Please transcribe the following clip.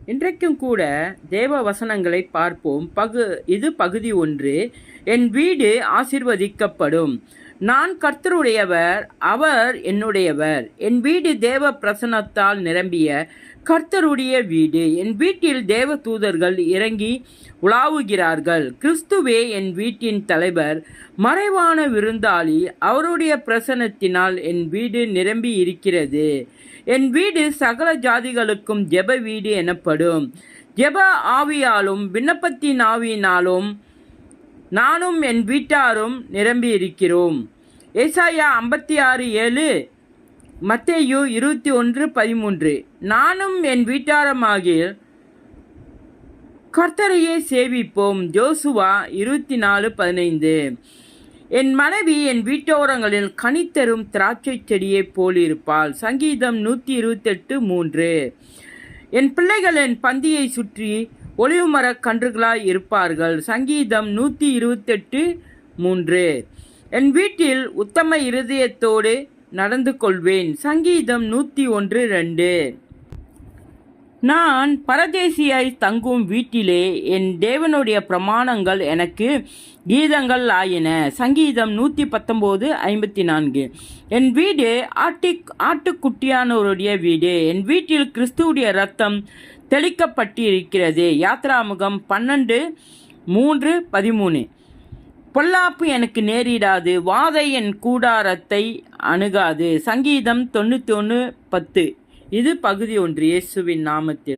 இன்றைக்கும் கூட தேவ வசனங்களை பார்ப்போம். இது பகுதி 1. என் வீடு ஆசீர்வதிக்கப்படும். நான் கர்த்தருடையவர், அவர் என்னுடையவர். என் வீடு தேவ பிரசன்னத்தால் நிரம்பிய கர்த்தருடைய வீடு. என் வீட்டில் தேவ தூதர்கள் இறங்கி உலாவுகிறார்கள். கிறிஸ்துவே என் வீட்டின் தலைவர், மறைவான விருந்தாளி. அவருடைய பிரசன்னத்தினால் என் வீடு நிரம்பி இருக்கிறது. என் வீடு சகல ஜாதிகளுக்கும் ஜெப வீடு எனப்படும். ஜெப ஆவியாலும் விண்ணப்பத்தின் ஆவியினாலும் நானும் என் வீட்டாரும் நிரம்பி இருக்கிறோம். ஏசாயா 56:7, மத்தேயு 21:13. நானும் என் வீட்டாரமாகிய கர்த்தரையே சேவிப்போம். யோசுவா 24:15. என் மனைவி என் வீட்டோரங்களில் கனித்தரும் திராட்சை செடியைப் போலிருப்பாள். சங்கீதம் 128:3. என் பிள்ளைகள் என் பந்தியை சுற்றி ஒளிவுமரக் கன்றுகளாய் இருப்பார்கள். சங்கீதம் 128:3. என் வீட்டில் உத்தம இருதயத்தோடு நடந்து கொள்வேன். சங்கீதம் 101:2. நான் பரதேசியாய் தங்கும் வீட்டிலே என் தேவனுடைய பிரமாணங்கள் எனக்கு கீதங்கள் ஆயின. சங்கீதம் 119:54. என் வீடு ஆட்டுக்குட்டியானவருடைய வீடு. என் வீட்டில் கிறிஸ்துவுடைய இரத்தம் தெளிக்கப்பட்டிருக்கிறது. யாத்ராமுகம் 12:3-13. பொல்லாப்பு எனக்கு நேரிடாது, வாதை என் கூடாரத்தை அணுகாது. சங்கீதம் 91:10. இது பகுதி 1. இயேசுவின் நாமத்தில்.